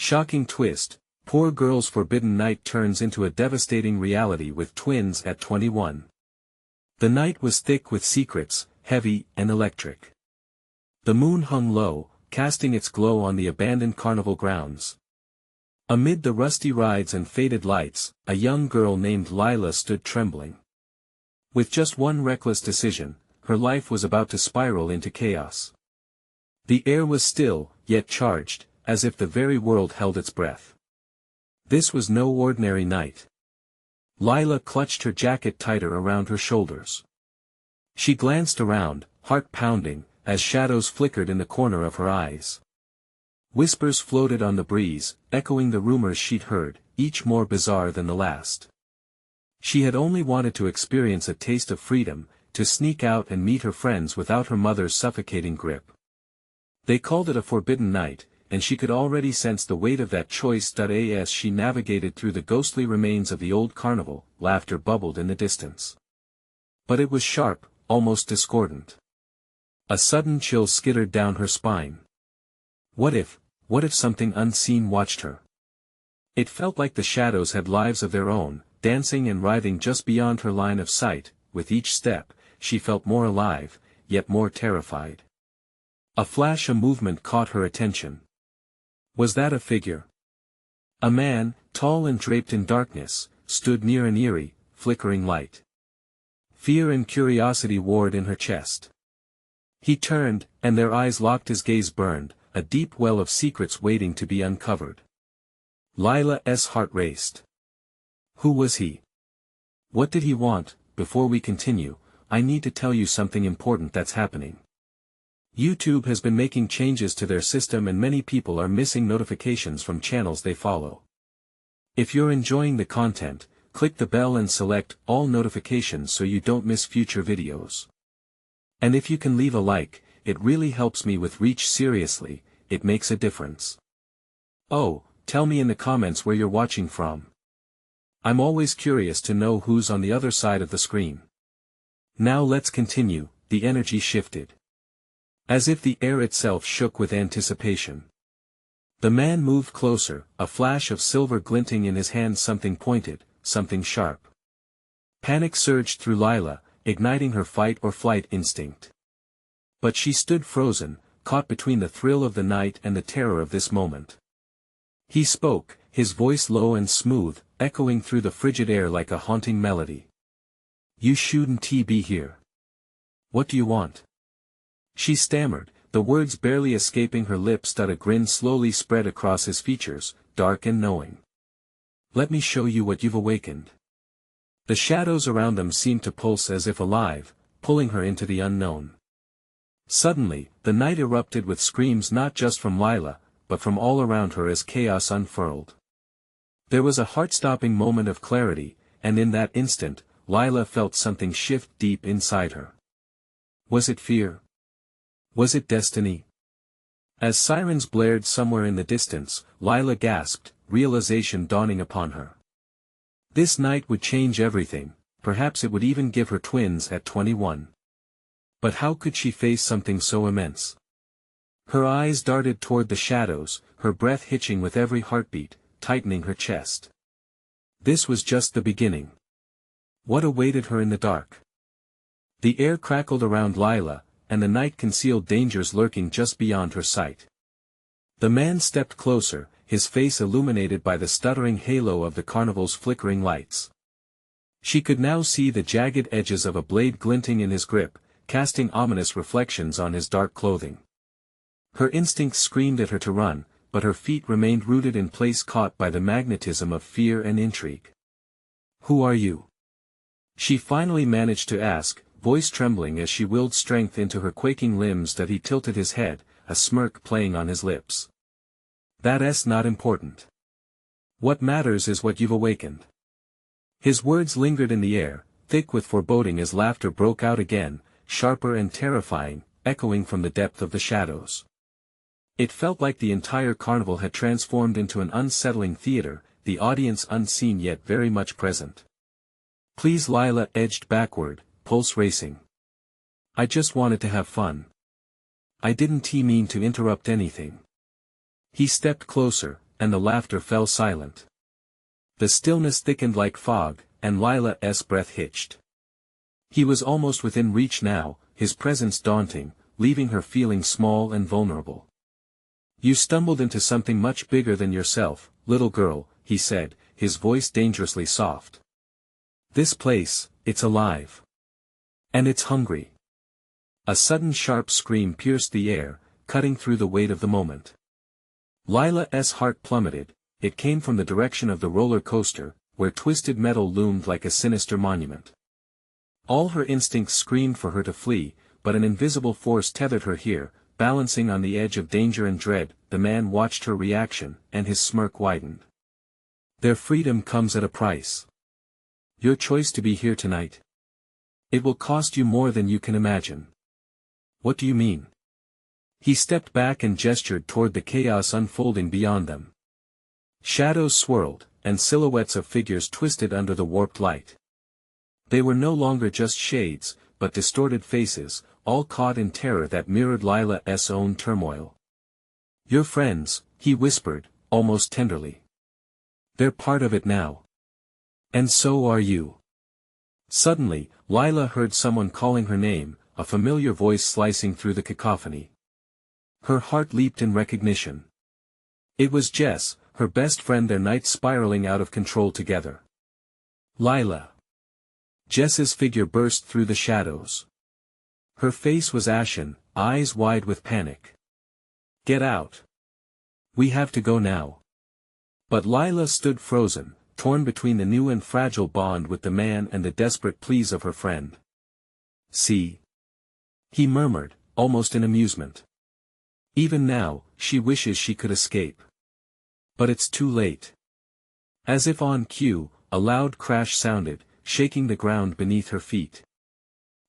Shocking twist, poor girl's forbidden night turns into a devastating reality with twins at 21. The night was thick with secrets, heavy and electric. The moon hung low, casting its glow on the abandoned carnival grounds. Amid the rusty rides and faded lights, a young girl named Lila stood trembling. With just one reckless decision, her life was about to spiral into chaos. The air was still, yet charged, as if the very world held its breath. This was no ordinary night. Lila clutched her jacket tighter around her shoulders. She glanced around, heart pounding, as shadows flickered in the corner of her eyes. Whispers floated on the breeze, echoing the rumors she'd heard, each more bizarre than the last. She had only wanted to experience a taste of freedom, to sneak out and meet her friends without her mother's suffocating grip. They called it a forbidden night, and she could already sense the weight of that choice. As she navigated through the ghostly remains of the old carnival, laughter bubbled in the distance. But it was sharp, almost discordant. A sudden chill skittered down her spine. What if something unseen watched her? It felt like the shadows had lives of their own, dancing and writhing just beyond her line of sight. With each step, she felt more alive, yet more terrified. A flash of movement caught her attention. Was that a figure? A man, tall and draped in darkness, stood near an eerie, flickering light. Fear and curiosity warred in her chest. He turned, and their eyes locked. His gaze burned, a deep well of secrets waiting to be uncovered. Lila's heart raced. Who was he? What did he want? Before we continue, I need to tell you something important that's happening. YouTube has been making changes to their system and many people are missing notifications from channels they follow. If you're enjoying the content, click the bell and select all notifications so you don't miss future videos. And if you can leave a like, it really helps me with reach. Seriously, it makes a difference. Oh, tell me in the comments where you're watching from. I'm always curious to know who's on the other side of the screen. Now let's continue. The energy shifted. As if the air itself shook with anticipation. The man moved closer, a flash of silver glinting in his hand. Something pointed, something sharp. Panic surged through Lila, igniting her fight or flight instinct. But she stood frozen, caught between the thrill of the night and the terror of this moment. He spoke, his voice low and smooth, echoing through the frigid air like a haunting melody. You shouldn't be here. What do you want? She stammered, the words barely escaping her lips. A grin slowly spread across his features, dark and knowing. Let me show you what you've awakened. The shadows around them seemed to pulse as if alive, pulling her into the unknown. Suddenly, the night erupted with screams not just from Lila, but from all around her as chaos unfurled. There was a heart-stopping moment of clarity, and in that instant, Lila felt something shift deep inside her. Was it fear? Was it destiny? As sirens blared somewhere in the distance, Lila gasped, realization dawning upon her. This night would change everything, perhaps it would even give her twins at 21. But how could she face something so immense? Her eyes darted toward the shadows, her breath hitching with every heartbeat, tightening her chest. This was just the beginning. What awaited her in the dark? The air crackled around Lila, and the night concealed dangers lurking just beyond her sight. The man stepped closer, his face illuminated by the stuttering halo of the carnival's flickering lights. She could now see the jagged edges of a blade glinting in his grip, casting ominous reflections on his dark clothing. Her instincts screamed at her to run, but her feet remained rooted in place, caught by the magnetism of fear and intrigue. Who are you? She finally managed to ask, voice trembling as she willed strength into her quaking limbs. He tilted his head, a smirk playing on his lips. That's not important. What matters is what you've awakened. His words lingered in the air, thick with foreboding as laughter broke out again, sharper and terrifying, echoing from the depth of the shadows. It felt like the entire carnival had transformed into an unsettling theater, the audience unseen yet very much present. Please. Lila edged backward, pulse racing. I just wanted to have fun. I didn't mean to interrupt anything. He stepped closer, and the laughter fell silent. The stillness thickened like fog, and Lila's breath hitched. He was almost within reach now, his presence daunting, leaving her feeling small and vulnerable. "You stumbled into something much bigger than yourself, little girl," he said, his voice dangerously soft. "This place, it's alive. And it's hungry." A sudden sharp scream pierced the air, cutting through the weight of the moment. Lila's heart plummeted. It came from the direction of the roller coaster, where twisted metal loomed like a sinister monument. All her instincts screamed for her to flee, but an invisible force tethered her here, balancing on the edge of danger and dread. The man watched her reaction, and his smirk widened. "Their freedom comes at a price. Your choice to be here tonight. It will cost you more than you can imagine." "What do you mean?" He stepped back and gestured toward the chaos unfolding beyond them. Shadows swirled, and silhouettes of figures twisted under the warped light. They were no longer just shades, but distorted faces, all caught in terror that mirrored Lila's own turmoil. "Your friends," he whispered, almost tenderly. "They're part of it now. And so are you." Suddenly, Lila heard someone calling her name, a familiar voice slicing through the cacophony. Her heart leaped in recognition. It was Jess, her best friend, their night spiraling out of control together. "Lila." Jess's figure burst through the shadows. Her face was ashen, eyes wide with panic. "Get out. We have to go now." But Lila stood frozen, torn between the new and fragile bond with the man and the desperate pleas of her friend. "See?" he murmured, almost in amusement. "Even now, she wishes she could escape. But it's too late." As if on cue, a loud crash sounded, shaking the ground beneath her feet.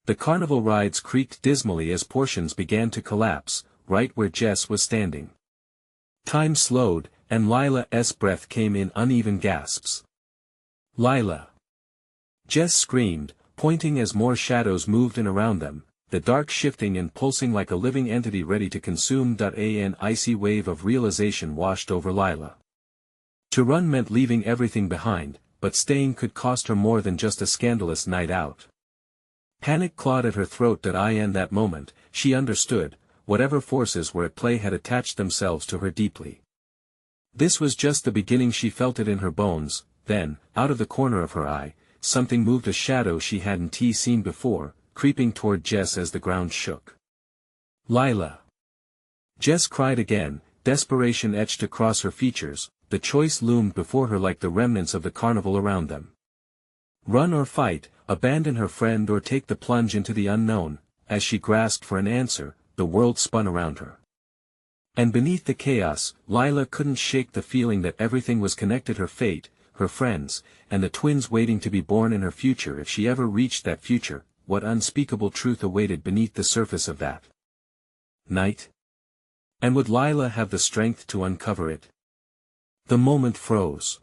The carnival rides creaked dismally as portions began to collapse, right where Jess was standing. Time slowed, and Lila's breath came in uneven gasps. "Lila!" Jess screamed, pointing as more shadows moved in around them, the dark shifting and pulsing like a living entity ready to consume. An icy wave of realization washed over Lila. To run meant leaving everything behind, but staying could cost her more than just a scandalous night out. Panic clawed at her throat. In that moment, she understood, whatever forces were at play had attached themselves to her deeply. This was just the beginning. She felt it in her bones. Then, out of the corner of her eye, something moved, a shadow she hadn't seen before, creeping toward Jess as the ground shook. "Lila!" Jess cried again, desperation etched across her features. The choice loomed before her like the remnants of the carnival around them. Run or fight, abandon her friend or take the plunge into the unknown. As she grasped for an answer, the world spun around her. And beneath the chaos, Lila couldn't shake the feeling that everything was connected: her fate, her friends, and the twins waiting to be born in her future. If she ever reached that future, what unspeakable truth awaited beneath the surface of that night? And would Lila have the strength to uncover it? The moment froze.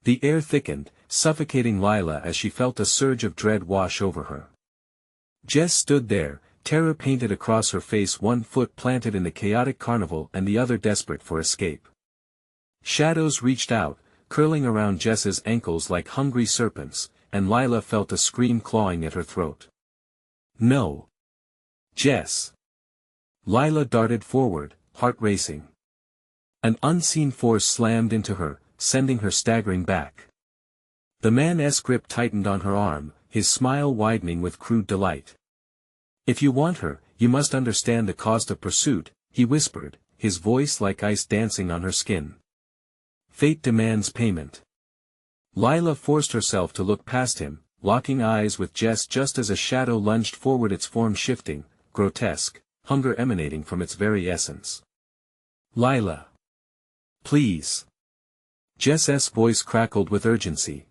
The air thickened, suffocating Lila as she felt a surge of dread wash over her. Jess stood there, terror painted across her face, one foot planted in the chaotic carnival and the other desperate for escape. Shadows reached out, curling around Jess's ankles like hungry serpents, and Lila felt a scream clawing at her throat. "No! Jess!" Lila darted forward, heart racing. An unseen force slammed into her, sending her staggering back. The man's grip tightened on her arm, his smile widening with crude delight. "If you want her, you must understand the cost of pursuit," he whispered, his voice like ice dancing on her skin. "Fate demands payment." Lila forced herself to look past him, locking eyes with Jess just as a shadow lunged forward, its form shifting, grotesque, hunger emanating from its very essence. "Lila! Please!" Jess's voice crackled with urgency.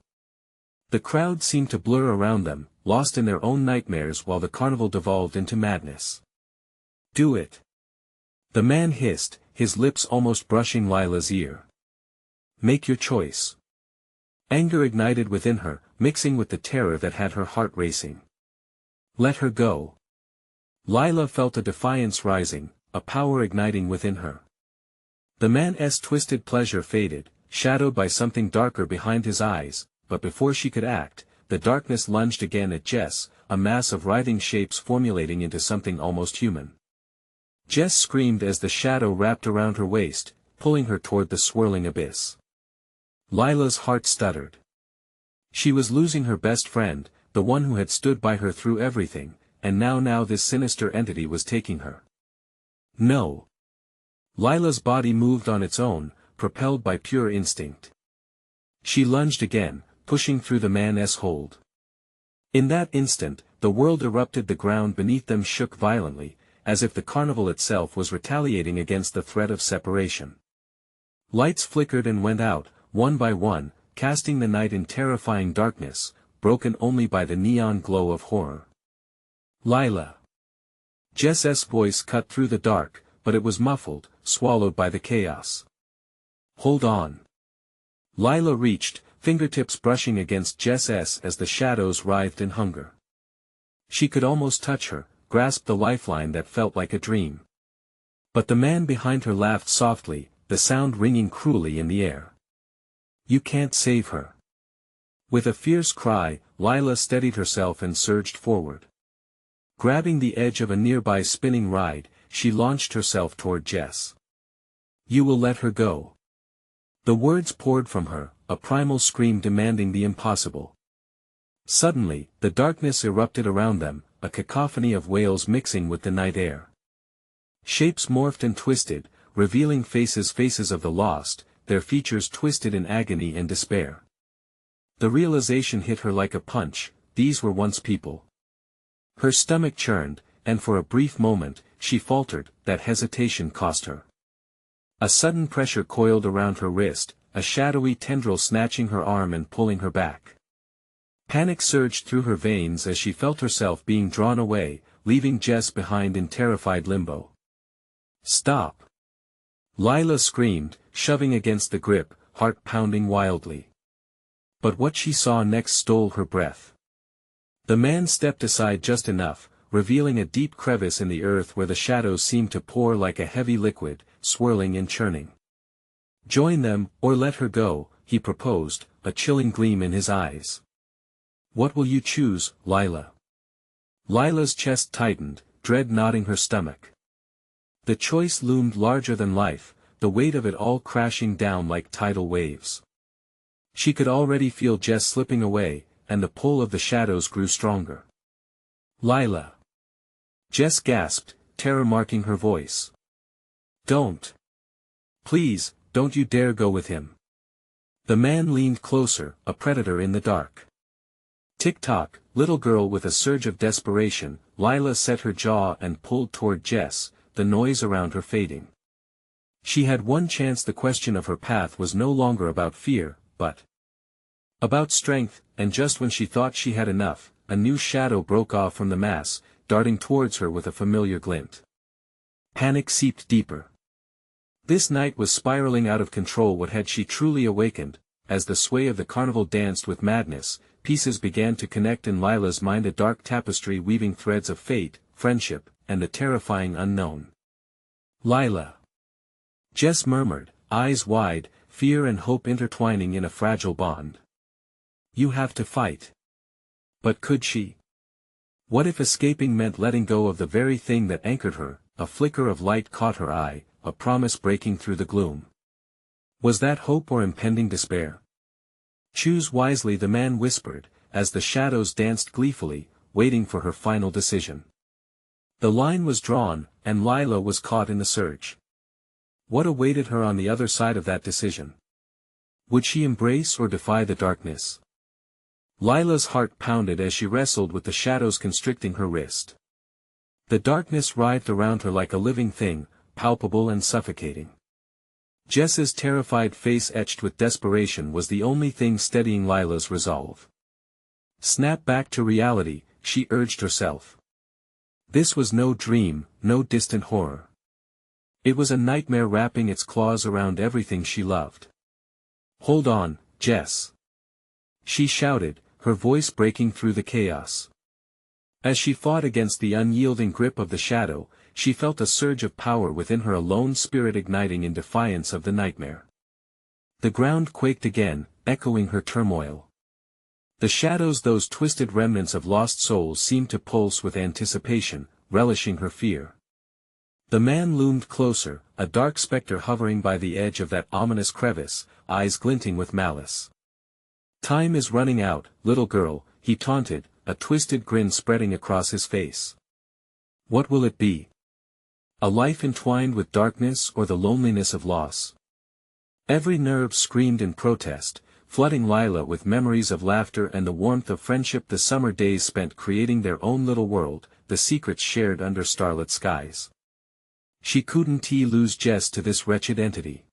The crowd seemed to blur around them, lost in their own nightmares while the carnival devolved into madness. "Do it!" the man hissed, his lips almost brushing Lila's ear. "Make your choice." Anger ignited within her, mixing with the terror that had her heart racing. "Let her go." Lila felt a defiance rising, a power igniting within her. The man's twisted pleasure faded, shadowed by something darker behind his eyes, but before she could act, the darkness lunged again at Jess, a mass of writhing shapes formulating into something almost human. Jess screamed as the shadow wrapped around her waist, pulling her toward the swirling abyss. Lila's heart stuttered. She was losing her best friend, the one who had stood by her through everything, and now this sinister entity was taking her. No. Lila's body moved on its own, propelled by pure instinct. She lunged again, pushing through the man's hold. In that instant, the world erupted, the ground beneath them shook violently, as if the carnival itself was retaliating against the threat of separation. Lights flickered and went out, one by one, casting the night in terrifying darkness, broken only by the neon glow of horror. Lila. Jess's voice cut through the dark, but it was muffled, swallowed by the chaos. Hold on. Lila reached, fingertips brushing against Jess's as the shadows writhed in hunger. She could almost touch her, grasp the lifeline that felt like a dream. But the man behind her laughed softly, the sound ringing cruelly in the air. You can't save her. With a fierce cry, Lila steadied herself and surged forward. Grabbing the edge of a nearby spinning ride, she launched herself toward Jess. You will let her go. The words poured from her, a primal scream demanding the impossible. Suddenly, the darkness erupted around them, a cacophony of wails mixing with the night air. Shapes morphed and twisted, revealing faces of the lost, their features twisted in agony and despair. The realization hit her like a punch, these were once people. Her stomach churned, and for a brief moment, she faltered, that hesitation cost her. A sudden pressure coiled around her wrist, a shadowy tendril snatching her arm and pulling her back. Panic surged through her veins as she felt herself being drawn away, leaving Jess behind in terrified limbo. Stop! Lila screamed, shoving against the grip, heart pounding wildly. But what she saw next stole her breath. The man stepped aside just enough, revealing a deep crevice in the earth where the shadows seemed to pour like a heavy liquid, swirling and churning. Join them, or let her go, he proposed, a chilling gleam in his eyes. What will you choose, Lila? Lila's chest tightened, dread knotting her stomach. The choice loomed larger than life, the weight of it all crashing down like tidal waves. She could already feel Jess slipping away, and the pull of the shadows grew stronger. Lila. Jess gasped, terror marking her voice. Don't. Please, don't you dare go with him. The man leaned closer, a predator in the dark. Tick-tock, little girl. With a surge of desperation, Lila set her jaw and pulled toward Jess, the noise around her fading. She had one chance. The question of her path was no longer about fear, but about strength, and just when she thought she had enough, a new shadow broke off from the mass, darting towards her with a familiar glint. Panic seeped deeper. This night was spiraling out of control. What had she truly awakened? As the sway of the carnival danced with madness, pieces began to connect in Lila's mind, a dark tapestry weaving threads of fate, friendship, and the terrifying unknown. Lila. Jess murmured, eyes wide, fear and hope intertwining in a fragile bond. You have to fight. But could she? What if escaping meant letting go of the very thing that anchored her? A flicker of light caught her eye, a promise breaking through the gloom. Was that hope or impending despair? Choose wisely, the man whispered, as the shadows danced gleefully, waiting for her final decision. The line was drawn, and Lila was caught in the surge. What awaited her on the other side of that decision? Would she embrace or defy the darkness? Lila's heart pounded as she wrestled with the shadows constricting her wrist. The darkness writhed around her like a living thing, palpable and suffocating. Jess's terrified face etched with desperation was the only thing steadying Lila's resolve. Snap back to reality, she urged herself. This was no dream, no distant horror. It was a nightmare wrapping its claws around everything she loved. Hold on, Jess. She shouted, her voice breaking through the chaos. As she fought against the unyielding grip of the shadow, she felt a surge of power within her, a lone spirit igniting in defiance of the nightmare. The ground quaked again, echoing her turmoil. The shadows, those twisted remnants of lost souls, seemed to pulse with anticipation, relishing her fear. The man loomed closer, a dark specter hovering by the edge of that ominous crevice, eyes glinting with malice. "Time is running out, little girl," he taunted, a twisted grin spreading across his face. "What will it be? A life entwined with darkness, or the loneliness of loss?" Every nerve screamed in protest, flooding Lila with memories of laughter and the warmth of friendship, the summer days spent creating their own little world, the secrets shared under starlit skies. She couldn't lose Jess to this wretched entity.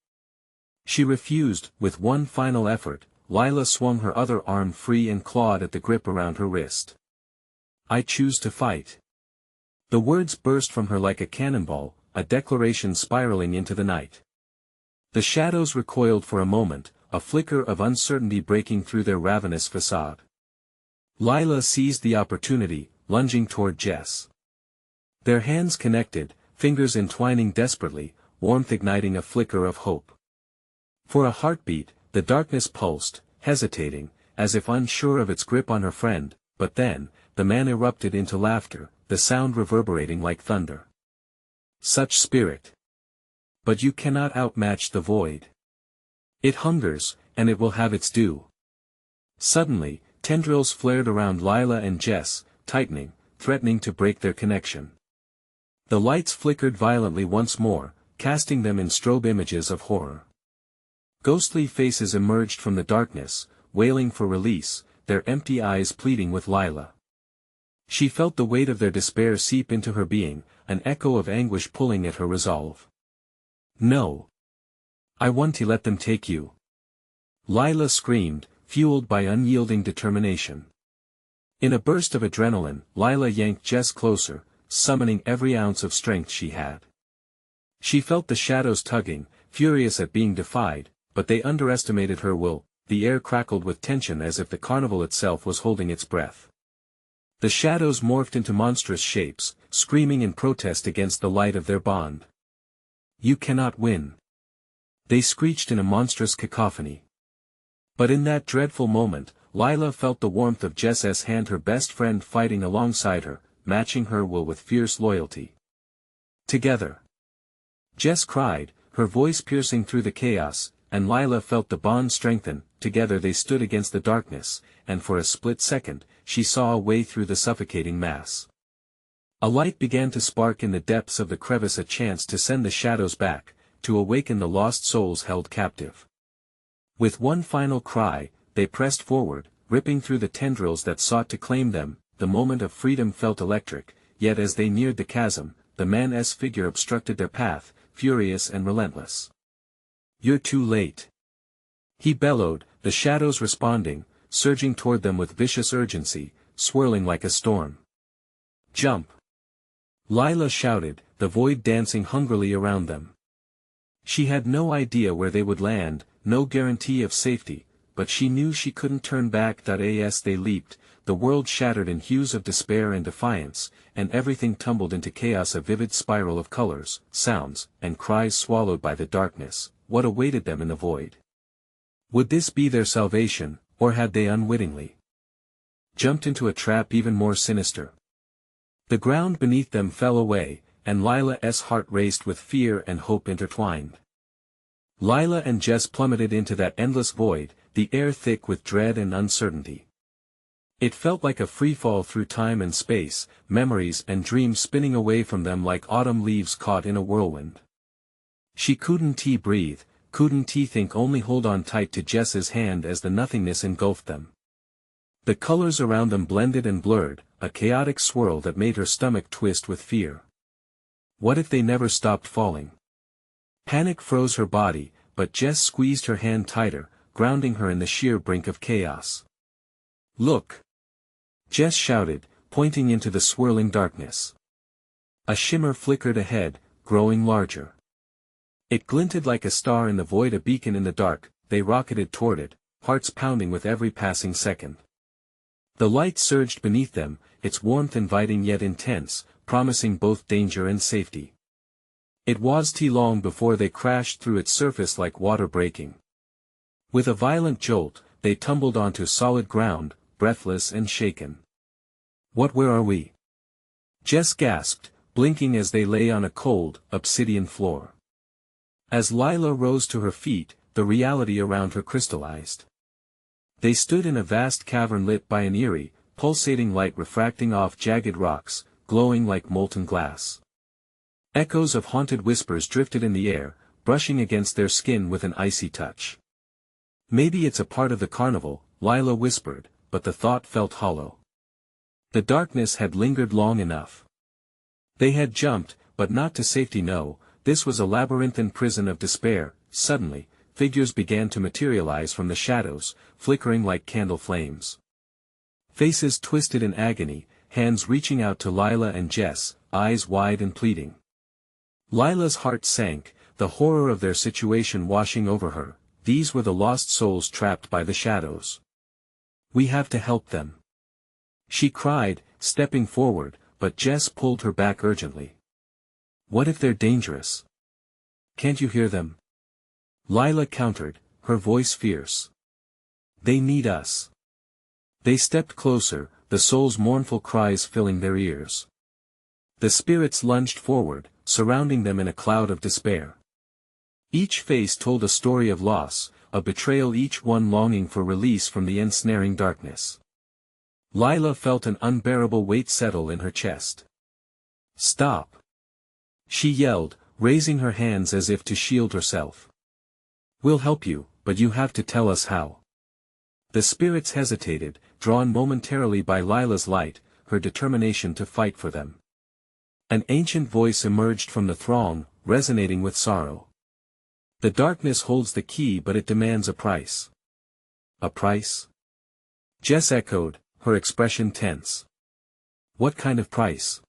She refused. With one final effort, Lila swung her other arm free and clawed at the grip around her wrist. "I choose to fight." The words burst from her like a cannonball, a declaration spiraling into the night. The shadows recoiled for a moment, a flicker of uncertainty breaking through their ravenous facade. Lila seized the opportunity, lunging toward Jess. Their hands connected, fingers entwining desperately, warmth igniting a flicker of hope. For a heartbeat, the darkness pulsed, hesitating, as if unsure of its grip on her friend, but then, the man erupted into laughter, the sound reverberating like thunder. "Such spirit! But you cannot outmatch the void. It hungers, and it will have its due." Suddenly, tendrils flared around Lila and Jess, tightening, threatening to break their connection. The lights flickered violently once more, casting them in strobe images of horror. Ghostly faces emerged from the darkness, wailing for release, their empty eyes pleading with Lila. She felt the weight of their despair seep into her being, an echo of anguish pulling at her resolve. "No. I want to let them take you." Lila screamed, fueled by unyielding determination. In a burst of adrenaline, Lila yanked Jess closer, summoning every ounce of strength she had. She felt the shadows tugging, furious at being defied, but they underestimated her will. The air crackled with tension as if the carnival itself was holding its breath. The shadows morphed into monstrous shapes, screaming in protest against the light of their bond. "You cannot win," they screeched in a monstrous cacophony. But in that dreadful moment, Lila felt the warmth of Jess's hand, her best friend fighting alongside her, matching her will with fierce loyalty. "Together!" Jess cried, her voice piercing through the chaos, and Lila felt the bond strengthen. Together they stood against the darkness, and for a split second, she saw a way through the suffocating mass. A light began to spark in the depths of the crevice, a chance to send the shadows back, to awaken the lost souls held captive. With one final cry, they pressed forward, ripping through the tendrils that sought to claim them. The moment of freedom felt electric, yet as they neared the chasm, the man's figure obstructed their path, furious and relentless. "You're too late!" he bellowed, the shadows responding, surging toward them with vicious urgency, swirling like a storm. "Jump!" Lila shouted, the void dancing hungrily around them. She had no idea where they would land, no guarantee of safety, but she knew she couldn't turn back. As they leaped, the world shattered in hues of despair and defiance, and everything tumbled into chaos, a vivid spiral of colors, sounds, and cries swallowed by the darkness. What awaited them in the void? Would this be their salvation, or had they unwittingly jumped into a trap even more sinister? The ground beneath them fell away, and Lila's heart raced with fear and hope intertwined. Lila and Jess plummeted into that endless void, the air thick with dread and uncertainty. It felt like a freefall through time and space, memories and dreams spinning away from them like autumn leaves caught in a whirlwind. She couldn't breathe, couldn't think, only hold on tight to Jess's hand as the nothingness engulfed them. The colors around them blended and blurred, a chaotic swirl that made her stomach twist with fear. What if they never stopped falling? Panic froze her body, but Jess squeezed her hand tighter, grounding her in the sheer brink of chaos. "Look!" Jess shouted, pointing into the swirling darkness. A shimmer flickered ahead, growing larger. It glinted like a star in the void, a beacon in the dark. They rocketed toward it, hearts pounding with every passing second. The light surged beneath them, its warmth inviting yet intense, promising both danger and safety. It was too long before they crashed through its surface like water breaking. With a violent jolt, they tumbled onto solid ground, breathless and shaken. Where are we?" Jess gasped, blinking as they lay on a cold, obsidian floor. As Lila rose to her feet, the reality around her crystallized. They stood in a vast cavern lit by an eerie, pulsating light refracting off jagged rocks, glowing like molten glass. Echoes of haunted whispers drifted in the air, brushing against their skin with an icy touch. "Maybe it's a part of the carnival," Lila whispered, but the thought felt hollow. The darkness had lingered long enough. They had jumped, but not to safety. No, this was a labyrinthine prison of despair. Suddenly, figures began to materialize from the shadows, flickering like candle flames. Faces twisted in agony, hands reaching out to Lila and Jess, eyes wide and pleading. Lila's heart sank, the horror of their situation washing over her. These were the lost souls trapped by the shadows. "We have to help them," she cried, stepping forward, but Jess pulled her back urgently. "What if they're dangerous? Can't you hear them?" Lila countered, her voice fierce. "They need us." They stepped closer, the souls' mournful cries filling their ears. The spirits lunged forward, surrounding them in a cloud of despair. Each face told a story of loss, a betrayal, each one longing for release from the ensnaring darkness. Lila felt an unbearable weight settle in her chest. "Stop!" she yelled, raising her hands as if to shield herself. "We'll help you, but you have to tell us how." The spirits hesitated, drawn momentarily by Lila's light, her determination to fight for them. An ancient voice emerged from the throng, resonating with sorrow. "The darkness holds the key, but it demands a price." "A price?" Jess echoed, her expression tense. "What kind of price?"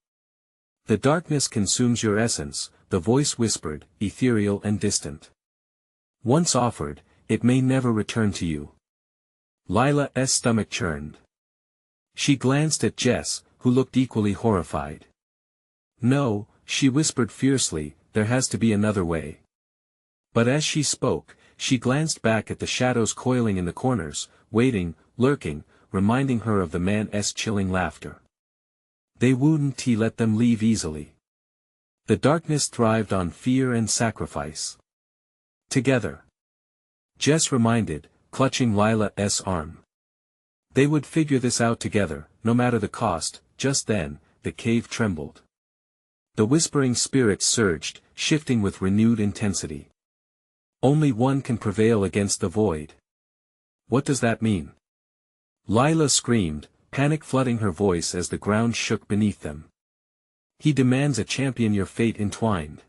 "The darkness consumes your essence," the voice whispered, ethereal and distant. "Once offered, it may never return to you." Lila's stomach churned. She glanced at Jess, who looked equally horrified. "No," she whispered fiercely, "there has to be another way." But as she spoke, she glanced back at the shadows coiling in the corners, waiting, lurking, reminding her of the man's chilling laughter. They wouldn't let them leave easily. The darkness thrived on fear and sacrifice. Together, Jess reminded, clutching Lila's arm. They would figure this out together, no matter the cost. Just then, the cave trembled. The whispering spirits surged, shifting with renewed intensity. "Only one can prevail against the void." "What does that mean?" Lila screamed, panic flooding her voice as the ground shook beneath them. "He demands a champion, your fate entwined."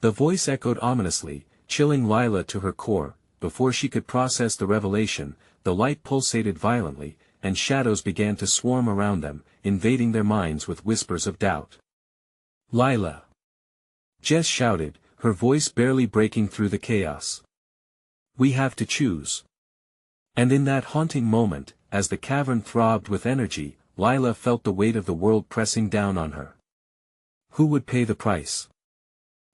The voice echoed ominously, chilling Lila to her core. Before she could process the revelation, the light pulsated violently, and shadows began to swarm around them, invading their minds with whispers of doubt. "Lila!" Jess shouted, her voice barely breaking through the chaos. "We have to choose." And in that haunting moment, as the cavern throbbed with energy, Lila felt the weight of the world pressing down on her. Who would pay the price?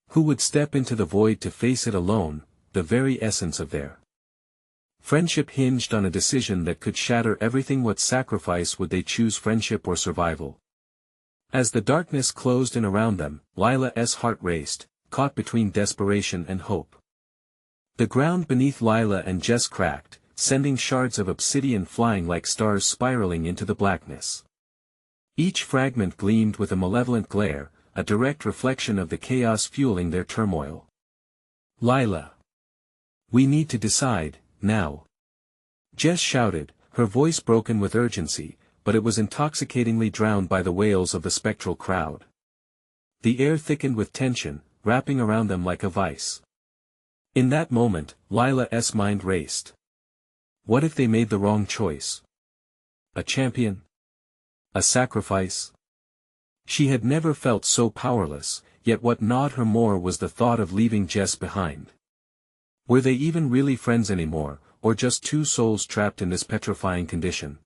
Who would step into the void to face it alone, the very essence of their friendship hinged on a decision that could shatter everything. What sacrifice would they choose, friendship or survival? As the darkness closed in around them, Lila's heart raced, caught between desperation and hope. The ground beneath Lila and Jess cracked, sending shards of obsidian flying like stars spiraling into the blackness. Each fragment gleamed with a malevolent glare, a direct reflection of the chaos fueling their turmoil. "Lila! We need to decide, now!" Jess shouted, her voice broken with urgency, but it was intoxicatingly drowned by the wails of the spectral crowd. The air thickened with tension, wrapping around them like a vice. In that moment, Lila's mind raced. What if they made the wrong choice? A champion? A sacrifice? She had never felt so powerless, yet what gnawed her more was the thought of leaving Jess behind. Were they even really friends anymore, or just two souls trapped in this petrifying condition?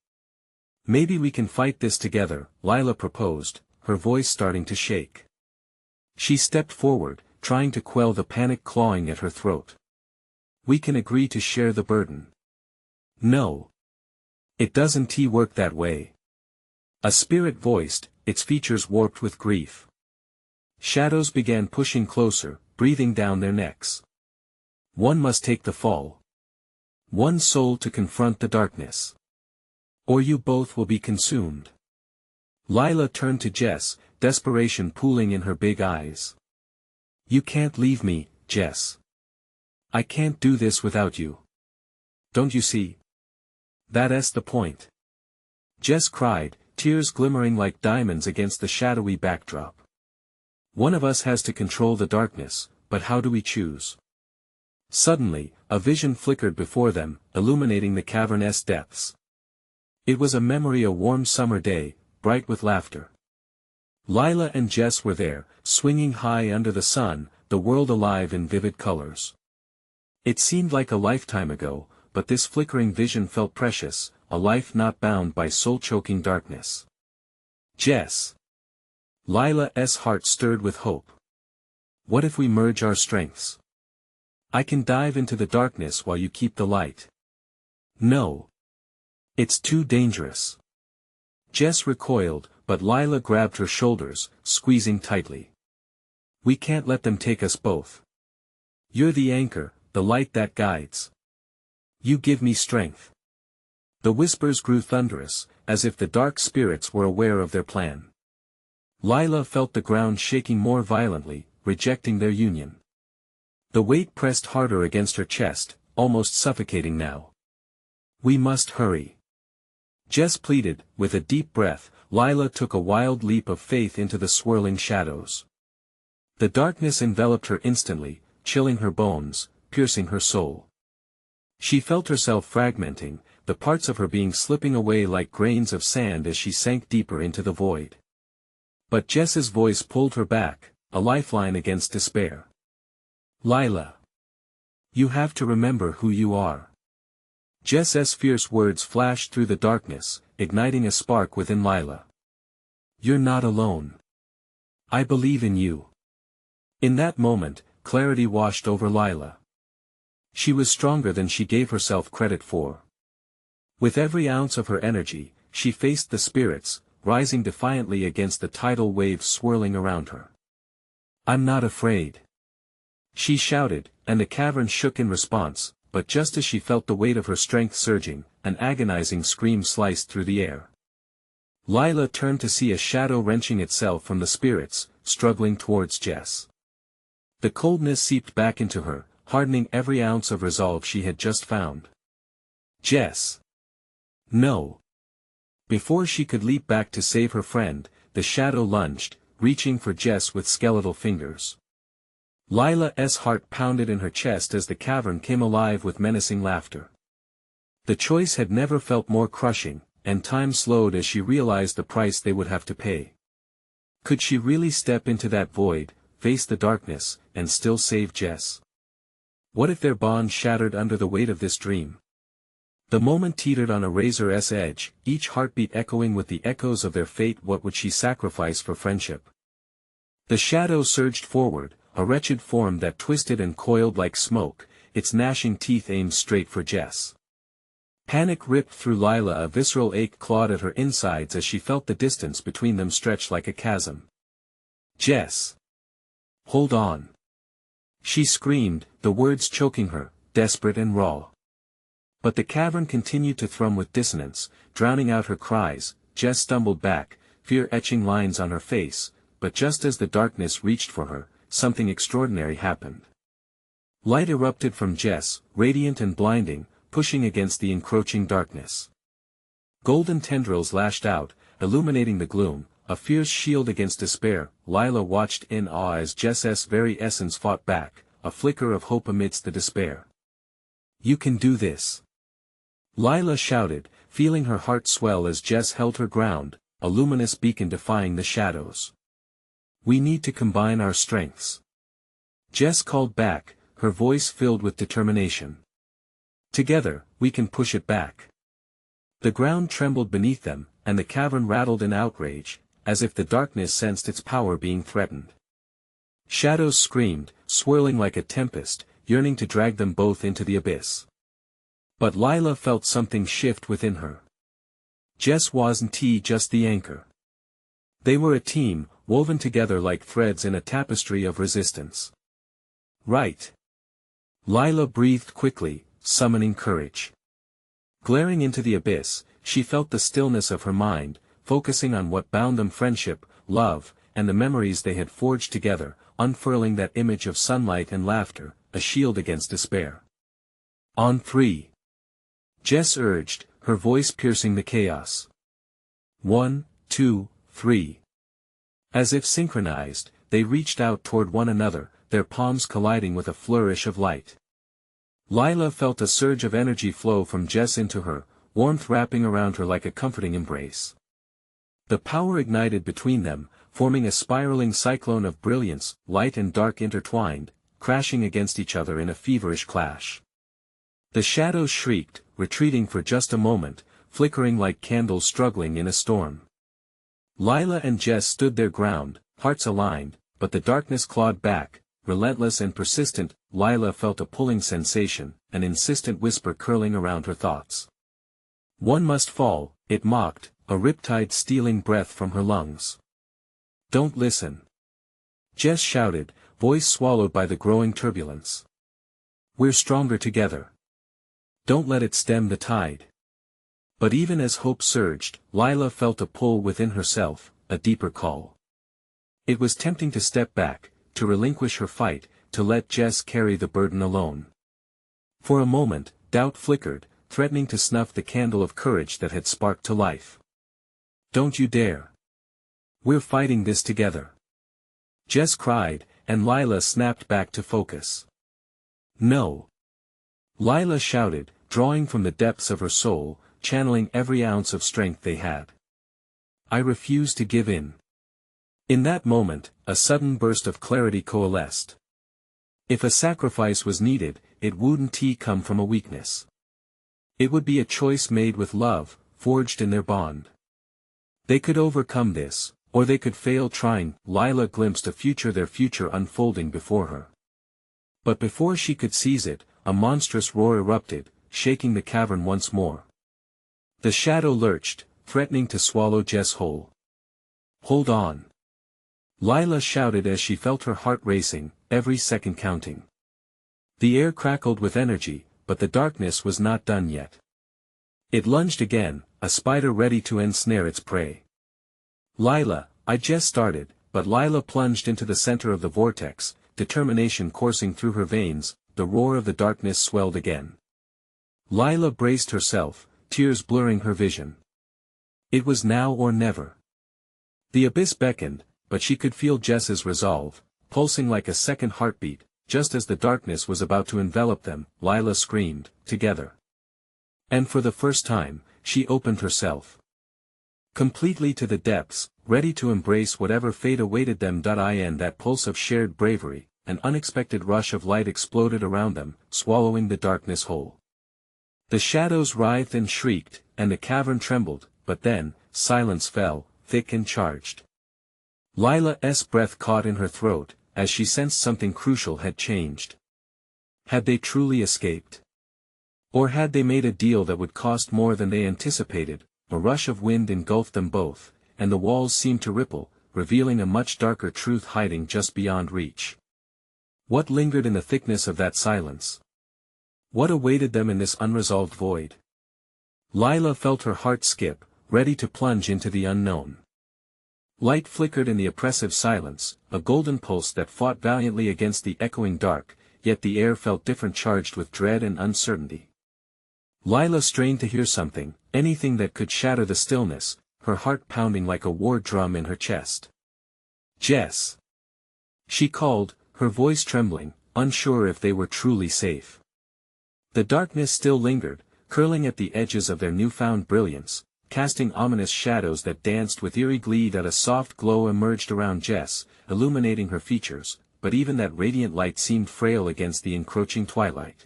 "Maybe we can fight this together," Lila proposed, her voice starting to shake. She stepped forward, trying to quell the panic clawing at her throat. "We can agree to share the burden." "No. It doesn't work that way." A spirit voiced, its features warped with grief. Shadows began pushing closer, breathing down their necks. "One must take the fall. One soul to confront the darkness. Or you both will be consumed." Lila turned to Jess, desperation pooling in her big eyes. "You can't leave me, Jess. I can't do this without you. Don't you see? That's the point." Jess cried, tears glimmering like diamonds against the shadowy backdrop. "One of us has to control the darkness, but how do we choose?" Suddenly, a vision flickered before them, illuminating the cavern's depths. It was a memory, a warm summer day, bright with laughter. Lila and Jess were there, swinging high under the sun, the world alive in vivid colors. It seemed like a lifetime ago, but this flickering vision felt precious, a life not bound by soul-choking darkness. "Jess." Lila's heart stirred with hope. "What if we merge our strengths? I can dive into the darkness while you keep the light." "No. It's too dangerous." Jess recoiled, but Lila grabbed her shoulders, squeezing tightly. "We can't let them take us both. You're the anchor, the light that guides. You give me strength." The whispers grew thunderous, as if the dark spirits were aware of their plan. Lila felt the ground shaking more violently, rejecting their union. The weight pressed harder against her chest, almost suffocating now. "We must hurry." Jess pleaded. With a deep breath, Lila took a wild leap of faith into the swirling shadows. The darkness enveloped her instantly, chilling her bones, piercing her soul. She felt herself fragmenting, the parts of her being slipping away like grains of sand as she sank deeper into the void. But Jess's voice pulled her back, a lifeline against despair. "Lila. You have to remember who you are." Jess's fierce words flashed through the darkness, igniting a spark within Lila. "You're not alone. I believe in you." In that moment, clarity washed over Lila. She was stronger than she gave herself credit for. With every ounce of her energy, she faced the spirits, rising defiantly against the tidal waves swirling around her. "I'm not afraid," she shouted, and the cavern shook in response, but just as she felt the weight of her strength surging, an agonizing scream sliced through the air. Lila turned to see a shadow wrenching itself from the spirits, struggling towards Jess. The coldness seeped back into her, hardening every ounce of resolve she had just found. "Jess. No." Before she could leap back to save her friend, the shadow lunged, reaching for Jess with skeletal fingers. Lila's heart pounded in her chest as the cavern came alive with menacing laughter. The choice had never felt more crushing, and time slowed as she realized the price they would have to pay. Could she really step into that void, face the darkness, and still save Jess? What if their bond shattered under the weight of this dream? The moment teetered on a razor's edge, each heartbeat echoing with the echoes of their fate. What would she sacrifice for friendship? The shadow surged forward, a wretched form that twisted and coiled like smoke, its gnashing teeth aimed straight for Jess. Panic ripped through Lila, a visceral ache clawed at her insides as she felt the distance between them stretch like a chasm. "Jess! Hold on!" she screamed, the words choking her, desperate and raw. But the cavern continued to thrum with dissonance, drowning out her cries. Jess stumbled back, fear etching lines on her face, but just as the darkness reached for her, something extraordinary happened. Light erupted from Jess, radiant and blinding, pushing against the encroaching darkness. Golden tendrils lashed out, illuminating the gloom, a fierce shield against despair. Lila watched in awe as Jess's very essence fought back, a flicker of hope amidst the despair. "You can do this!" Lila shouted, feeling her heart swell as Jess held her ground, a luminous beacon defying the shadows. "We need to combine our strengths," Jess called back, her voice filled with determination. "Together, we can push it back." The ground trembled beneath them, and the cavern rattled in outrage, as if the darkness sensed its power being threatened. Shadows screamed, swirling like a tempest, yearning to drag them both into the abyss. But Lila felt something shift within her. Jess wasn't just the anchor. They were a team, woven together like threads in a tapestry of resistance. Right. Lila breathed quickly, summoning courage. Glaring into the abyss, she felt the stillness of her mind, focusing on what bound them: friendship, love, and the memories they had forged together, unfurling that image of sunlight and laughter, a shield against despair. On three. Jess urged, her voice piercing the chaos. 1, 2, 3. As if synchronized, they reached out toward one another, their palms colliding with a flourish of light. Lila felt a surge of energy flow from Jess into her, warmth wrapping around her like a comforting embrace. The power ignited between them, forming a spiraling cyclone of brilliance, light and dark intertwined, crashing against each other in a feverish clash. The shadows shrieked, retreating for just a moment, flickering like candles struggling in a storm. Lila and Jess stood their ground, hearts aligned, but the darkness clawed back, relentless and persistent. Lila felt a pulling sensation, an insistent whisper curling around her thoughts. One must fall, it mocked, a riptide stealing breath from her lungs. Don't listen. Jess shouted, voice swallowed by the growing turbulence. We're stronger together. Don't let it stem the tide. But even as hope surged, Lila felt a pull within herself, a deeper call. It was tempting to step back, to relinquish her fight, to let Jess carry the burden alone. For a moment, doubt flickered, threatening to snuff the candle of courage that had sparked to life. Don't you dare. We're fighting this together. Jess cried, and Lila snapped back to focus. No. Lila shouted, drawing from the depths of her soul, channeling every ounce of strength they had. I refuse to give in. In that moment, a sudden burst of clarity coalesced. If a sacrifice was needed, it wouldn't come from a weakness. It would be a choice made with love, forged in their bond. They could overcome this, or they could fail trying. Lila glimpsed a future, their future unfolding before her. But before she could seize it, a monstrous roar erupted, shaking the cavern once more. The shadow lurched, threatening to swallow Jess whole. Hold on. Lila shouted as she felt her heart racing, every second counting. The air crackled with energy, but the darkness was not done yet. It lunged again, a spider ready to ensnare its prey. Lila, I just started, but Lila plunged into the center of the vortex, determination coursing through her veins. The roar of the darkness swelled again. Lila braced herself, tears blurring her vision. It was now or never. The abyss beckoned, but she could feel Jess's resolve, pulsing like a second heartbeat. Just as the darkness was about to envelop them, Lila screamed, together. And for the first time, she opened herself. Completely to the depths, ready to embrace whatever fate awaited them. In that pulse of shared bravery, an unexpected rush of light exploded around them, swallowing the darkness whole. The shadows writhed and shrieked, and the cavern trembled, but then, silence fell, thick and charged. Lila's breath caught in her throat, as she sensed something crucial had changed. Had they truly escaped? Or had they made a deal that would cost more than they anticipated? A rush of wind engulfed them both, and the walls seemed to ripple, revealing a much darker truth hiding just beyond reach. What lingered in the thickness of that silence? What awaited them in this unresolved void? Lila felt her heart skip, ready to plunge into the unknown. Light flickered in the oppressive silence, a golden pulse that fought valiantly against the echoing dark, yet the air felt different, charged with dread and uncertainty. Lila strained to hear something, anything that could shatter the stillness, her heart pounding like a war drum in her chest. Jess! She called, her voice trembling, unsure if they were truly safe. The darkness still lingered, curling at the edges of their newfound brilliance, casting ominous shadows that danced with eerie glee. A soft glow emerged around Jess, illuminating her features, but even that radiant light seemed frail against the encroaching twilight.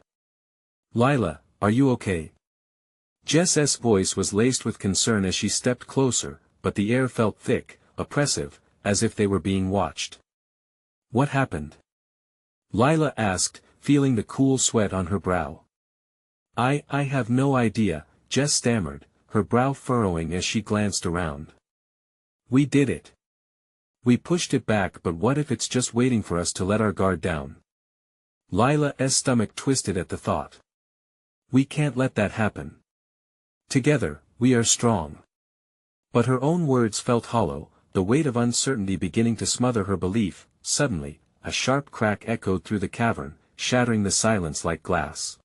Lila, are you okay? Jess's voice was laced with concern as she stepped closer, but the air felt thick, oppressive, as if they were being watched. "What happened?" Lila asked, feeling the cool sweat on her brow. I have no idea," Jess stammered, her brow furrowing as she glanced around. "We did it. We pushed it back, but what if it's just waiting for us to let our guard down?" Lila's stomach twisted at the thought. "We can't let that happen. Together, we are strong." But her own words felt hollow, the weight of uncertainty beginning to smother her belief. Suddenly, a sharp crack echoed through the cavern, shattering the silence like glass.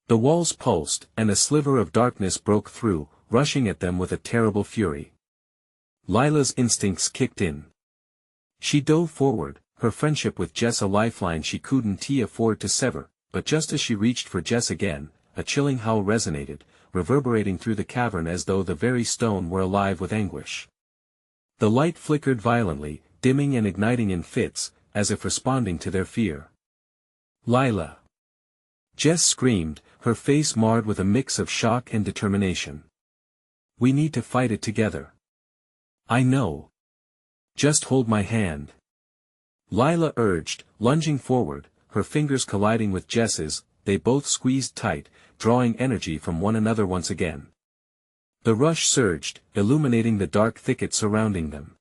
The walls pulsed, and a sliver of darkness broke through, rushing at them with a terrible fury. Lila's instincts kicked in. She dove forward, her friendship with Jess a lifeline she couldn't afford to sever, but just as she reached for Jess again, a chilling howl resonated, reverberating through the cavern as though the very stone were alive with anguish. The light flickered violently, dimming and igniting in fits, as if responding to their fear. "Lila!" Jess screamed, her face marred with a mix of shock and determination. "We need to fight it together." "I know. Just hold my hand," Lila urged, lunging forward, her fingers colliding with Jess's. They both squeezed tight, drawing energy from one another once again. The rush surged, illuminating the dark thicket surrounding them.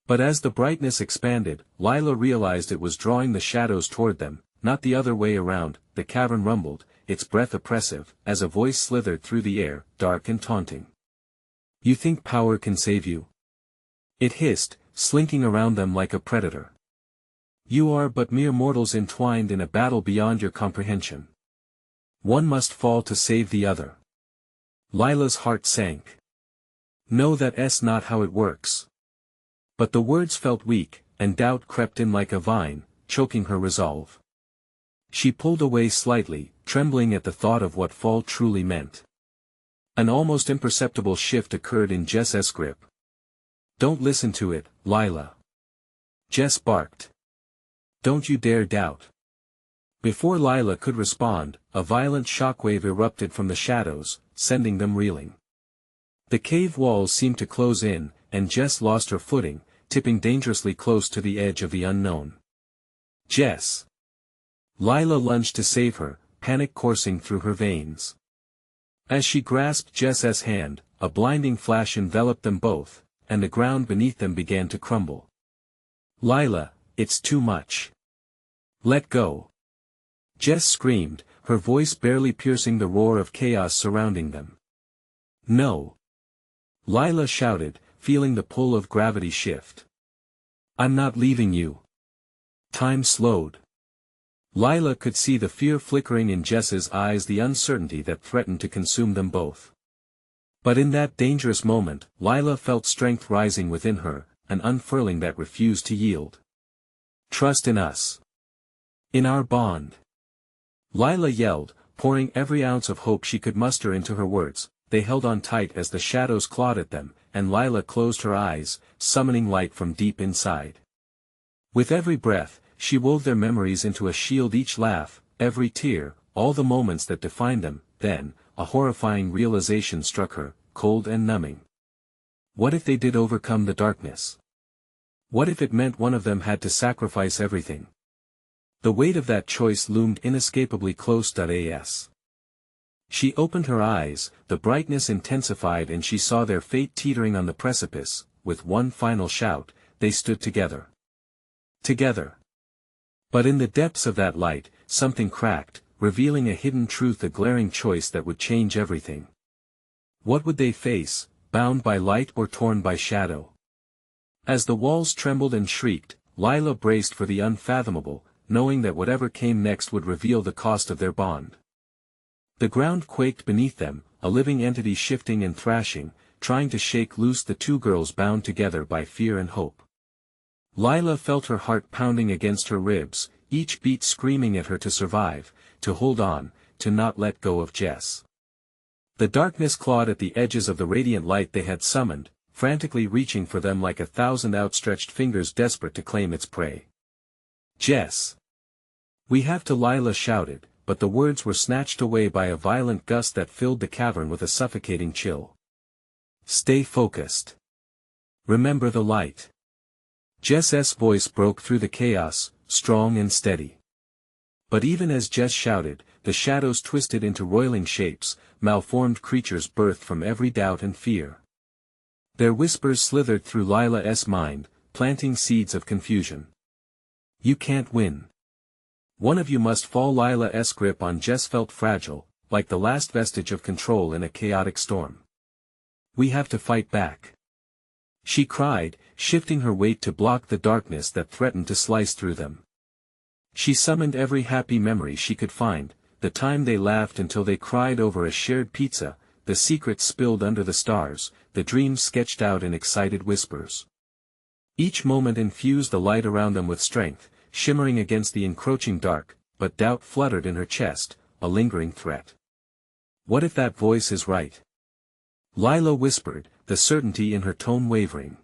But as the brightness expanded, Lila realized it was drawing the shadows toward them, not the other way around. The cavern rumbled, its breath oppressive, as a voice slithered through the air, dark and taunting. "You think power can save you?" It hissed, slinking around them like a predator. "You are but mere mortals entwined in a battle beyond your comprehension. One must fall to save the other." Lila's heart sank. "No, that's not how it works." But the words felt weak, and doubt crept in like a vine, choking her resolve. She pulled away slightly, trembling at the thought of what fall truly meant. An almost imperceptible shift occurred in Jess's grip. "Don't listen to it, Lila," Jess barked. "Don't you dare doubt." Before Lila could respond, a violent shockwave erupted from the shadows, sending them reeling. The cave walls seemed to close in, and Jess lost her footing, tipping dangerously close to the edge of the unknown. "Jess!" Lila lunged to save her, panic coursing through her veins. As she grasped Jess's hand, a blinding flash enveloped them both, and the ground beneath them began to crumble. "Lila, it's too much. Let go!" Jess screamed, her voice barely piercing the roar of chaos surrounding them. "No!" Lila shouted, feeling the pull of gravity shift. "I'm not leaving you." Time slowed. Lila could see the fear flickering in Jess's eyes, the uncertainty that threatened to consume them both. But in that dangerous moment, Lila felt strength rising within her, an unfurling that refused to yield. "Trust in us. In our bond." Lila yelled, pouring every ounce of hope she could muster into her words. They held on tight as the shadows clawed at them, and Lila closed her eyes, summoning light from deep inside. With every breath, she wove their memories into a shield, each laugh, every tear, all the moments that defined them. Then, a horrifying realization struck her, cold and numbing. What if they did overcome the darkness? What if it meant one of them had to sacrifice everything? The weight of that choice loomed inescapably close. As she opened her eyes, the brightness intensified and she saw their fate teetering on the precipice. With one final shout, they stood together. Together. But in the depths of that light, something cracked, revealing a hidden truth, a glaring choice that would change everything. What would they face, bound by light or torn by shadow? As the walls trembled and shrieked, Lila braced for the unfathomable, knowing that whatever came next would reveal the cost of their bond. The ground quaked beneath them, a living entity shifting and thrashing, trying to shake loose the two girls bound together by fear and hope. Lila felt her heart pounding against her ribs, each beat screaming at her to survive, to hold on, to not let go of Jess. The darkness clawed at the edges of the radiant light they had summoned, frantically reaching for them like 1,000 outstretched fingers desperate to claim its prey. "Jess! We have to!" Lila shouted, but the words were snatched away by a violent gust that filled the cavern with a suffocating chill. "Stay focused. Remember the light. Jess's voice broke through the chaos, strong and steady. But even as Jess shouted, the shadows twisted into roiling shapes, malformed creatures birthed from every doubt and fear. Their whispers slithered through Lila's mind, planting seeds of confusion. You can't win. One of you must fall. Lila's grip on Jess felt fragile, like the last vestige of control in a chaotic storm. We have to fight back. She cried, shifting her weight to block the darkness that threatened to slice through them. She summoned every happy memory she could find, the time they laughed until they cried over a shared pizza, the secrets spilled under the stars, the dreams sketched out in excited whispers. Each moment infused the light around them with strength, shimmering against the encroaching dark, but doubt fluttered in her chest, a lingering threat. What if that voice is right? Lila whispered, the certainty in her tone wavering.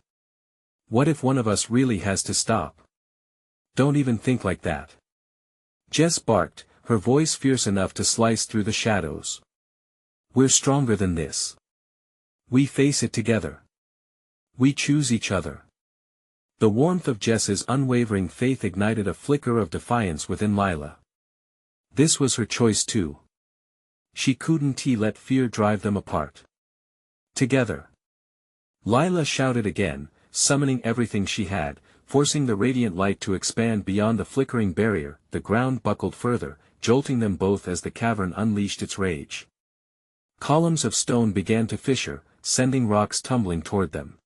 What if one of us really has to stop? Don't even think like that. Jess barked, her voice fierce enough to slice through the shadows. We're stronger than this. We face it together. We choose each other. The warmth of Jess's unwavering faith ignited a flicker of defiance within Lila. This was her choice too. She couldn't let fear drive them apart. Together. Lila shouted again, summoning everything she had, forcing the radiant light to expand beyond the flickering barrier. The ground buckled further, jolting them both as the cavern unleashed its rage. Columns of stone began to fissure, sending rocks tumbling toward them.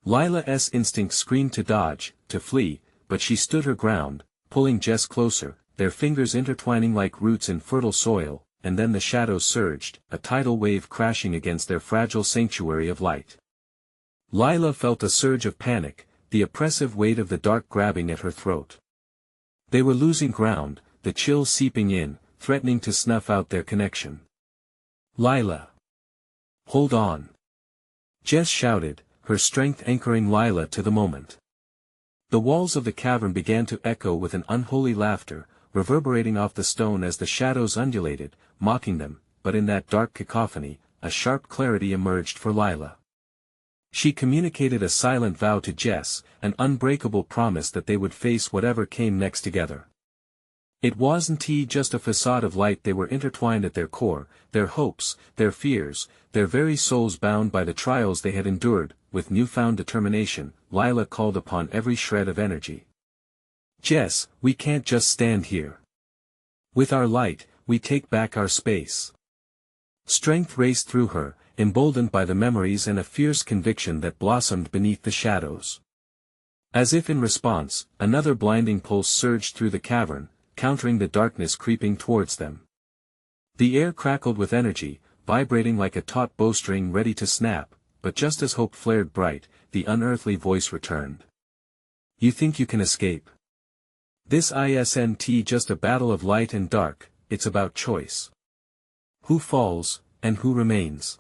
Lila's instinct screamed to dodge, to flee, but she stood her ground, pulling Jess closer, their fingers intertwining like roots in fertile soil, and then the shadows surged, a tidal wave crashing against their fragile sanctuary of light. Lila felt a surge of panic, the oppressive weight of the dark grabbing at her throat. They were losing ground, the chill seeping in, threatening to snuff out their connection. Lila! Hold on! Jess shouted, her strength anchoring Lila to the moment. The walls of the cavern began to echo with an unholy laughter, reverberating off the stone as the shadows undulated, mocking them, but in that dark cacophony, a sharp clarity emerged for Lila. She communicated a silent vow to Jess, an unbreakable promise that they would face whatever came next together. It wasn't just a facade of light, they were intertwined at their core, their hopes, their fears, their very souls bound by the trials they had endured. With newfound determination, Lila called upon every shred of energy. Jess, we can't just stand here. With our light, we take back our space. Strength raced through her, emboldened by the memories and a fierce conviction that blossomed beneath the shadows. As if in response, another blinding pulse surged through the cavern, countering the darkness creeping towards them. The air crackled with energy, vibrating like a taut bowstring ready to snap, but just as hope flared bright, the unearthly voice returned. You think you can escape? This isn't just a battle of light and dark, it's about choice. Who falls, and who remains?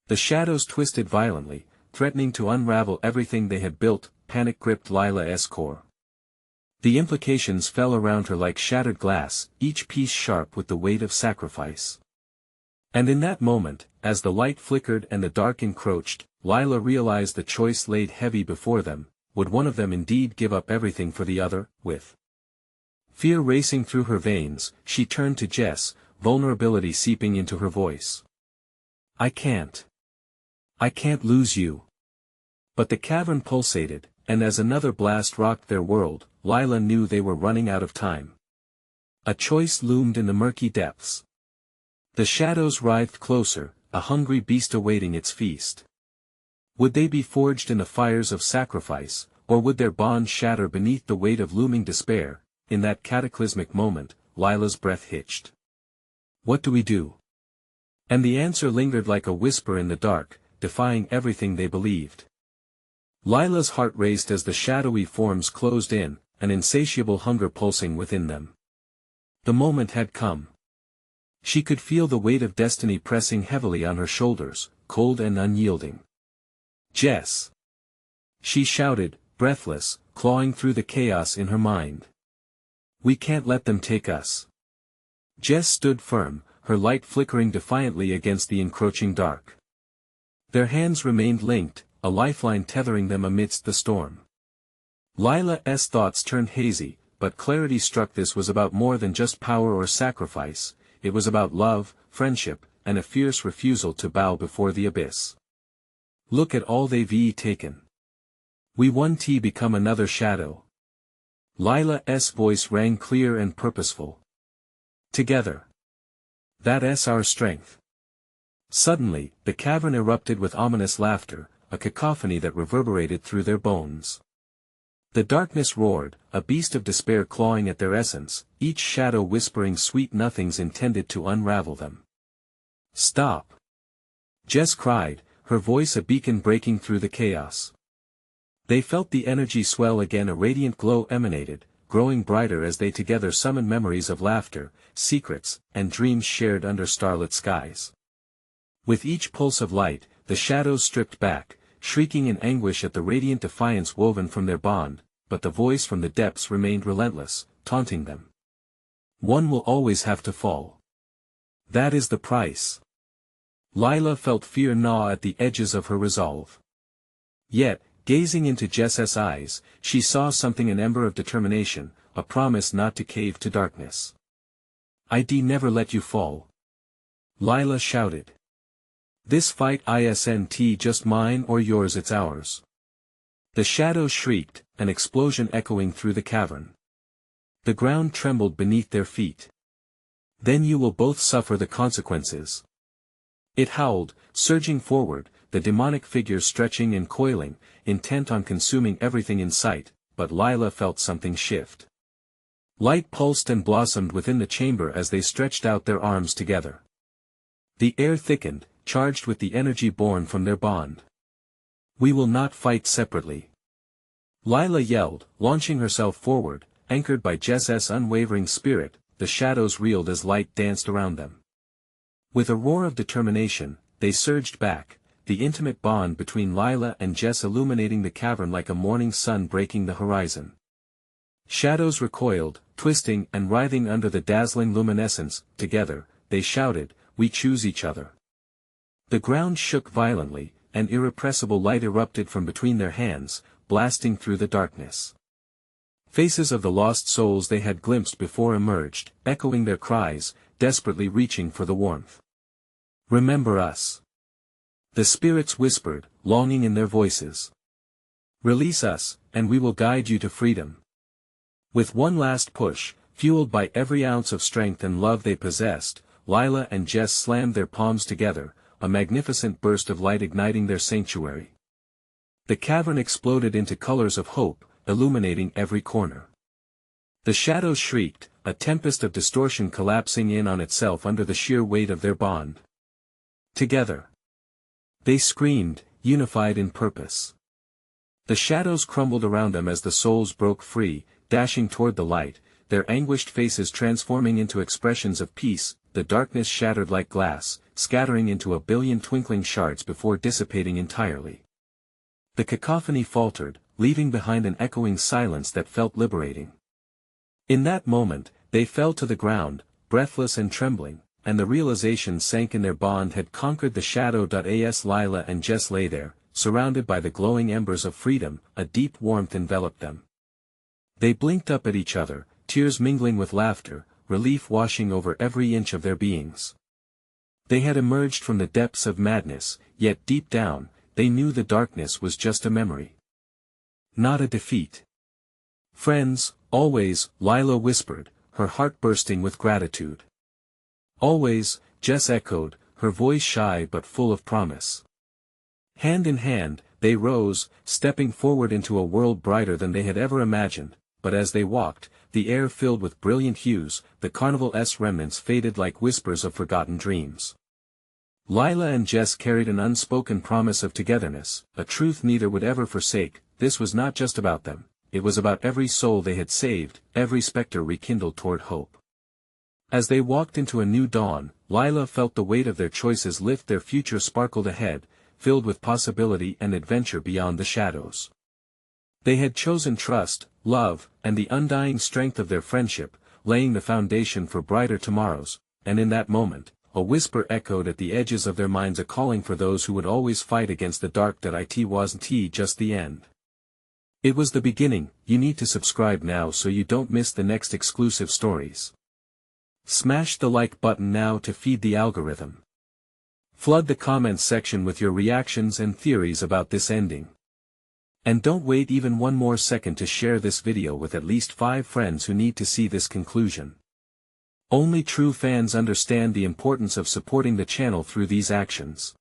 The shadows twisted violently, threatening to unravel everything they had built. Panic gripped Lila's core. The implications fell around her like shattered glass, each piece sharp with the weight of sacrifice. And in that moment, as the light flickered and the dark encroached, Lila realized the choice laid heavy before them. Would one of them indeed give up everything for the other? With fear racing through her veins, she turned to Jess, vulnerability seeping into her voice. I can't lose you. But the cavern pulsated, and as another blast rocked their world, Lila knew they were running out of time. A choice loomed in the murky depths. The shadows writhed closer, a hungry beast awaiting its feast. Would they be forged in the fires of sacrifice, or would their bond shatter beneath the weight of looming despair? In that cataclysmic moment, Lila's breath hitched. What do we do? And the answer lingered like a whisper in the dark, defying everything they believed. Lila's heart raced as the shadowy forms closed in, an insatiable hunger pulsing within them. The moment had come. She could feel the weight of destiny pressing heavily on her shoulders, cold and unyielding. Jess! She shouted, breathless, clawing through the chaos in her mind. We can't let them take us. Jess stood firm, her light flickering defiantly against the encroaching dark. Their hands remained linked, a lifeline tethering them amidst the storm. Lila's thoughts turned hazy, but clarity struck. This was about more than just power or sacrifice, it was about love, friendship, and a fierce refusal to bow before the abyss. Look at all they've taken. We one T become another shadow. Lila's voice rang clear and purposeful. Together. That's our strength. Suddenly, the cavern erupted with ominous laughter, a cacophony that reverberated through their bones. The darkness roared, a beast of despair clawing at their essence, each shadow whispering sweet nothings intended to unravel them. Stop! Jess cried, her voice a beacon breaking through the chaos. They felt the energy swell again. A radiant glow emanated, growing brighter as they together summoned memories of laughter, secrets, and dreams shared under starlit skies. With each pulse of light, the shadows stripped back, shrieking in anguish at the radiant defiance woven from their bond, but the voice from the depths remained relentless, taunting them. One will always have to fall. That is the price. Lila felt fear gnaw at the edges of her resolve. Yet, gazing into Jess's eyes, she saw something, an ember of determination, a promise not to cave to darkness. I'd never let you fall. Lila shouted. This fight isn't just mine or yours, it's ours. The shadows shrieked, an explosion echoing through the cavern. The ground trembled beneath their feet. Then you will both suffer the consequences. It howled, surging forward, the demonic figures stretching and coiling, intent on consuming everything in sight, but Lila felt something shift. Light pulsed and blossomed within the chamber as they stretched out their arms together. The air thickened, charged with the energy born from their bond. We will not fight separately. Lila yelled, launching herself forward, anchored by Jess's unwavering spirit. The shadows reeled as light danced around them. With a roar of determination, they surged back, the intimate bond between Lila and Jess illuminating the cavern like a morning sun breaking the horizon. Shadows recoiled, twisting and writhing under the dazzling luminescence. Together, they shouted, we choose each other. The ground shook violently, and irrepressible light erupted from between their hands, blasting through the darkness. Faces of the lost souls they had glimpsed before emerged, echoing their cries, desperately reaching for the warmth. Remember us. The spirits whispered, longing in their voices. Release us, and we will guide you to freedom. With one last push, fueled by every ounce of strength and love they possessed, Lila and Jess slammed their palms together, a magnificent burst of light igniting their sanctuary. The cavern exploded into colors of hope, illuminating every corner. The shadows shrieked, a tempest of distortion collapsing in on itself under the sheer weight of their bond. Together. They screamed, unified in purpose. The shadows crumbled around them as the souls broke free, dashing toward the light, their anguished faces transforming into expressions of peace. The darkness shattered like glass, scattering into a billion twinkling shards before dissipating entirely. The cacophony faltered, leaving behind an echoing silence that felt liberating. In that moment, they fell to the ground, breathless and trembling, and the realization sank in their bond had conquered the shadow. As Lila and Jess lay there, surrounded by the glowing embers of freedom, a deep warmth enveloped them. They blinked up at each other, tears mingling with laughter, relief washing over every inch of their beings. They had emerged from the depths of madness, yet deep down, they knew the darkness was just a memory. Not a defeat. Friends, always, Lila whispered, her heart bursting with gratitude. Always, Jess echoed, her voice shy but full of promise. Hand in hand, they rose, stepping forward into a world brighter than they had ever imagined, but as they walked, the air filled with brilliant hues, the carnival's remnants faded like whispers of forgotten dreams. Lila and Jess carried an unspoken promise of togetherness, a truth neither would ever forsake. This was not just about them, it was about every soul they had saved, every specter rekindled toward hope. As they walked into a new dawn, Lila felt the weight of their choices lift. Their future sparkled ahead, filled with possibility and adventure beyond the shadows. They had chosen trust, love, and the undying strength of their friendship, laying the foundation for brighter tomorrows, and in that moment, a whisper echoed at the edges of their minds, a calling for those who would always fight against the dark. That it wasn't just the end. It was the beginning. You need to subscribe now so you don't miss the next exclusive stories. Smash the like button now to feed the algorithm. Flood the comments section with your reactions and theories about this ending. And don't wait even one more second to share this video with at least 5 friends who need to see this conclusion. Only true fans understand the importance of supporting the channel through these actions.